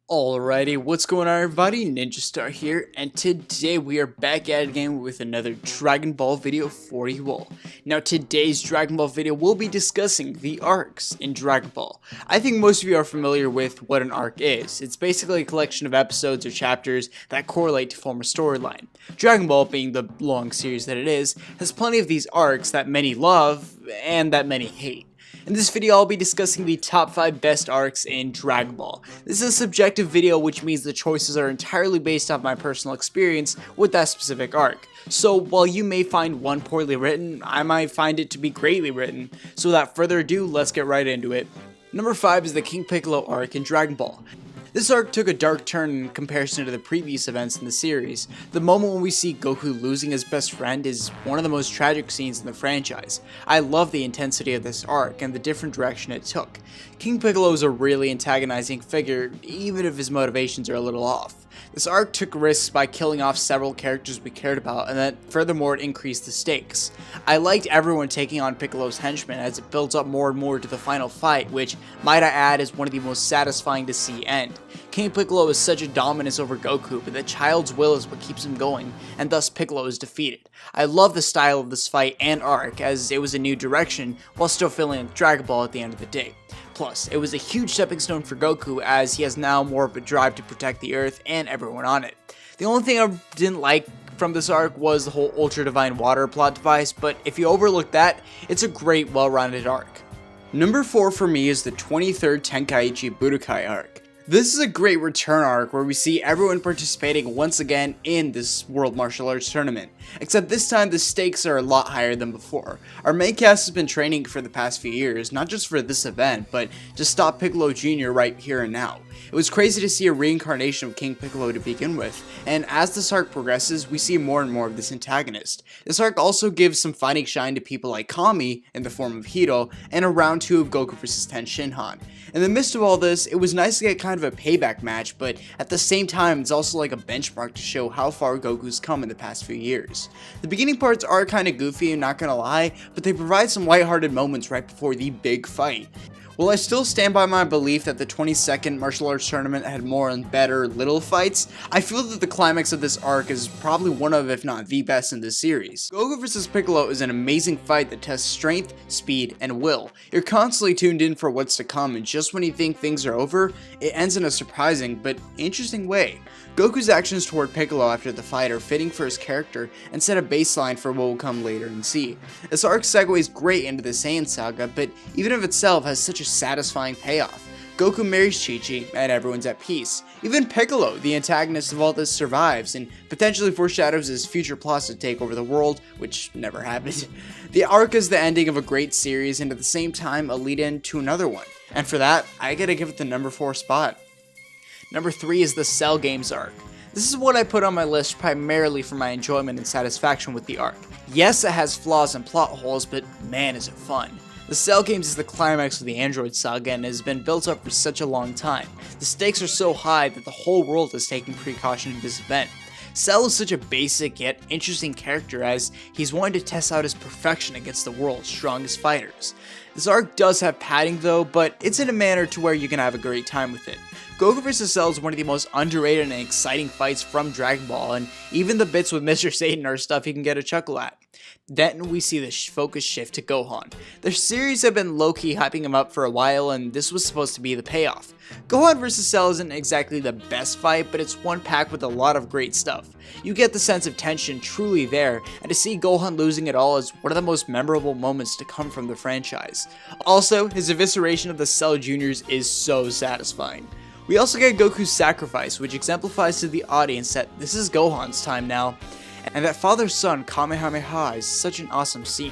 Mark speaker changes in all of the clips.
Speaker 1: Alrighty, what's going on everybody? Ninja Star here, and today we are back at it again with another Dragon Ball video for you all. Now today's Dragon Ball video will be discussing the arcs in Dragon Ball. I think most of you are familiar with what an arc is. It's basically a collection of episodes or chapters that correlate to form a storyline. Dragon Ball, being the long series that it is, has plenty of these arcs that many love and that many hate. In this video, I'll be discussing the top 5 best arcs in Dragon Ball. This is a subjective video, which means the choices are entirely based off my personal experience with that specific arc. So while you may find one poorly written, I might find it to be greatly written. So without further ado, let's get right into it. Number 5 is the King Piccolo arc in Dragon Ball. This arc took a dark turn in comparison to the previous events in the series. The moment when we see Goku losing his best friend is one of the most tragic scenes in the franchise. I love the intensity of this arc and the different direction it took. King Piccolo is a really antagonizing figure, even if his motivations are a little off. This arc took risks by killing off several characters we cared about, and that furthermore it increased the stakes. I liked everyone taking on Piccolo's henchmen as it builds up more and more to the final fight, which, might I add, is one of the most satisfying to see end. King Piccolo is such a dominance over Goku, but the child's will is what keeps him going, and thus Piccolo is defeated. I love the style of this fight and arc, as it was a new direction, while still feeling like Dragon Ball at the end of the day. Plus, it was a huge stepping stone for Goku, as he has now more of a drive to protect the Earth and everyone on it. The only thing I didn't like from this arc was the whole Ultra Divine Water plot device, but if you overlook that, it's a great, well-rounded arc. Number 4 for me is the 23rd Tenkaichi Budokai arc. This is a great return arc where we see everyone participating once again in this World Martial Arts Tournament, except this time the stakes are a lot higher than before. Our main cast has been training for the past few years, not just for this event, but to stop Piccolo Jr. right here and now. It was crazy to see a reincarnation of King Piccolo to begin with, and as this arc progresses, we see more and more of this antagonist. This arc also gives some fighting shine to people like Kami in the form of Hito, and a round 2 of Goku vs Ten Shinhan. In the midst of all this, it was nice to get kind of a payback match, but at the same time, it's also like a benchmark to show how far Goku's come in the past few years. The beginning parts are kinda goofy, I'm not gonna lie, but they provide some lighthearted moments right before the big fight. While I still stand by my belief that the 22nd Martial Arts Tournament had more and better little fights, I feel that the climax of this arc is probably one of, if not the best in this series. Goku vs Piccolo is an amazing fight that tests strength, speed, and will. You're constantly tuned in for what's to come, and just when you think things are over, it ends in a surprising but interesting way. Goku's actions toward Piccolo after the fight are fitting for his character and set a baseline for what will come later in Z. This arc segues great into the Saiyan saga, but even of itself has such a satisfying payoff. Goku marries Chi-Chi, and everyone's at peace. Even Piccolo, the antagonist of all this, survives, and potentially foreshadows his future plots to take over the world, which never happened. The arc is the ending of a great series, and at the same time, a lead-in to another one. And for that, I gotta give it the number 4 spot. Number 3 is the Cell Games arc. This is what I put on my list primarily for my enjoyment and satisfaction with the arc. Yes, it has flaws and plot holes, but man is it fun. The Cell Games is the climax of the Android saga and has been built up for such a long time. The stakes are so high that the whole world is taking precaution in this event. Cell is such a basic yet interesting character, as he's wanting to test out his perfection against the world's strongest fighters. This arc does have padding though, but it's in a manner to where you can have a great time with it. Goku vs Cell is one of the most underrated and exciting fights from Dragon Ball, and even the bits with Mr. Satan are stuff you can get a chuckle at. Then we see the focus shift to Gohan. The series have been low-key hyping him up for a while, and this was supposed to be the payoff. Gohan vs Cell isn't exactly the best fight, but it's one packed with a lot of great stuff. You get the sense of tension truly there, and to see Gohan losing it all is one of the most memorable moments to come from the franchise. Also, his evisceration of the Cell Juniors is so satisfying. We also get Goku's sacrifice, which exemplifies to the audience that this is Gohan's time now, and that father-son Kamehameha is such an awesome scene.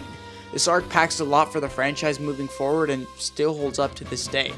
Speaker 1: This arc packs a lot for the franchise moving forward and still holds up to this day.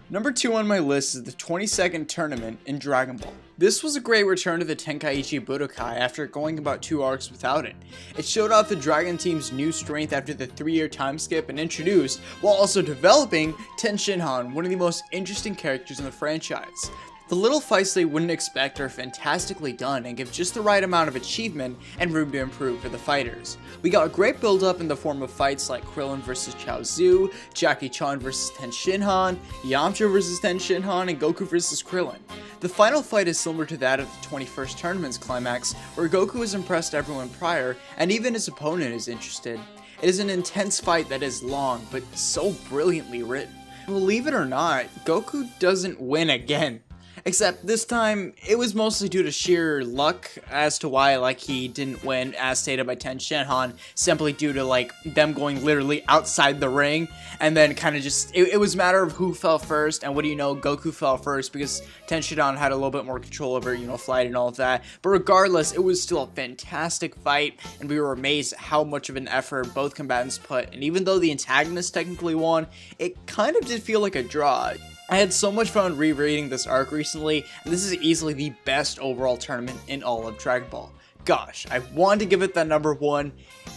Speaker 1: Number 2 on my list is the 22nd tournament in Dragon Ball. This was a great return to the Tenkaichi Budokai after going about 2 arcs without it. It showed off the Dragon Team's new strength after the 3-year time skip and introduced, while also developing, Ten Shinhan, one of the most interesting characters in the franchise. The little fights they wouldn't expect are fantastically done and give just the right amount of achievement and room to improve for the fighters. We got a great build up in the form of fights like Krillin vs Chaozu, Jackie Chan vs Ten Shinhan, Yamcha vs Ten Shinhan, and Goku vs Krillin. The final fight is similar to that of the 21st Tournament's climax, where Goku has impressed everyone prior, and even his opponent is interested. It is an intense fight that is long, but so brilliantly written. Believe it or not, Goku doesn't win again. Except this time, it was mostly due to sheer luck as to why he didn't win, as stated by Ten Shinhan, simply due to them going literally outside the ring, and then kind of just, it was a matter of who fell first, and what do you know, Goku fell first because Ten Shinhan had a little bit more control over, flight and all of that. But regardless, it was still a fantastic fight, and we were amazed at how much of an effort both combatants put, and even though the antagonist technically won, it kind of did feel like a draw. I had so much fun rereading this arc recently, and this is easily the best overall tournament in all of Dragon Ball. Gosh, I wanted to give it that number 1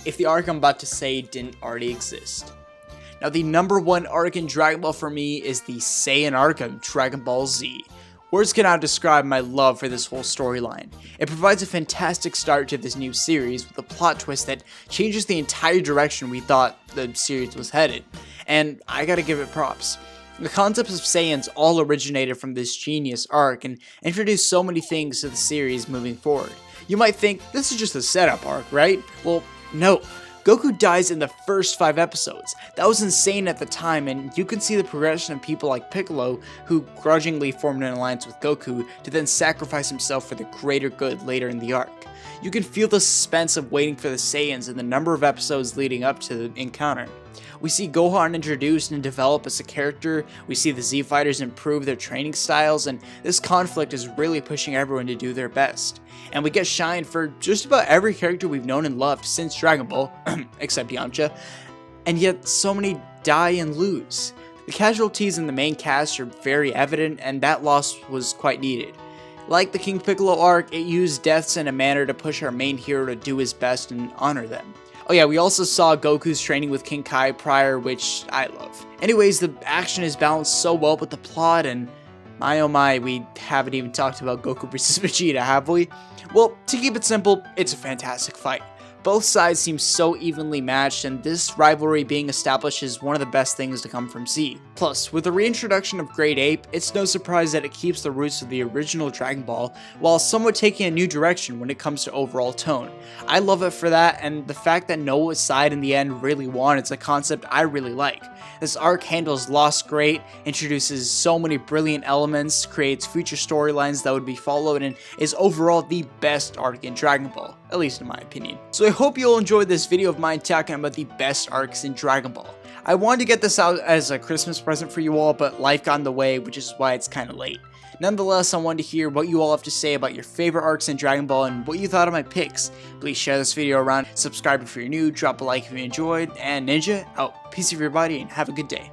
Speaker 1: if the arc I'm about to say didn't already exist. Now, the number 1 arc in Dragon Ball for me is the Saiyan Arc of Dragon Ball Z. Words cannot describe my love for this whole storyline. It provides a fantastic start to this new series with a plot twist that changes the entire direction we thought the series was headed, and I gotta give it props. The concepts of Saiyans all originated from this genius arc and introduced so many things to the series moving forward. You might think, this is just a setup arc, right? Well, no. Goku dies in the first 5 episodes. That was insane at the time, and you can see the progression of people like Piccolo, who grudgingly formed an alliance with Goku to then sacrifice himself for the greater good later in the arc. You can feel the suspense of waiting for the Saiyans in the number of episodes leading up to the encounter. We see Gohan introduced and develop as a character, we see the Z Fighters improve their training styles, and this conflict is really pushing everyone to do their best. And we get shine for just about every character we've known and loved since Dragon Ball, except Yamcha, and yet so many die and lose. The casualties in the main cast are very evident, and that loss was quite needed. Like the King Piccolo arc, it used deaths in a manner to push our main hero to do his best and honor them. Oh yeah, we also saw Goku's training with King Kai prior, which I love. Anyways, the action is balanced so well with the plot, and my oh my, we haven't even talked about Goku vs Vegeta, have we? Well, to keep it simple, it's a fantastic fight. Both sides seem so evenly matched, and this rivalry being established is one of the best things to come from Z. Plus, with the reintroduction of Great Ape, it's no surprise that it keeps the roots of the original Dragon Ball, while somewhat taking a new direction when it comes to overall tone. I love it for that, and the fact that Noah's side in the end really won is a concept I really like. This arc handles loss great, introduces so many brilliant elements, creates future storylines that would be followed, and is overall the best arc in Dragon Ball, at least in my opinion. So I hope you'll enjoy this video of mine talking about the best arcs in Dragon Ball. I wanted to get this out as a Christmas present for you all, but life got in the way, which is why it's kind of late. Nonetheless, I wanted to hear what you all have to say about your favorite arcs in Dragon Ball and what you thought of my picks. Please share this video around, subscribe if you're new, drop a like if you enjoyed, and Ninja out. Peace everybody and have a good day.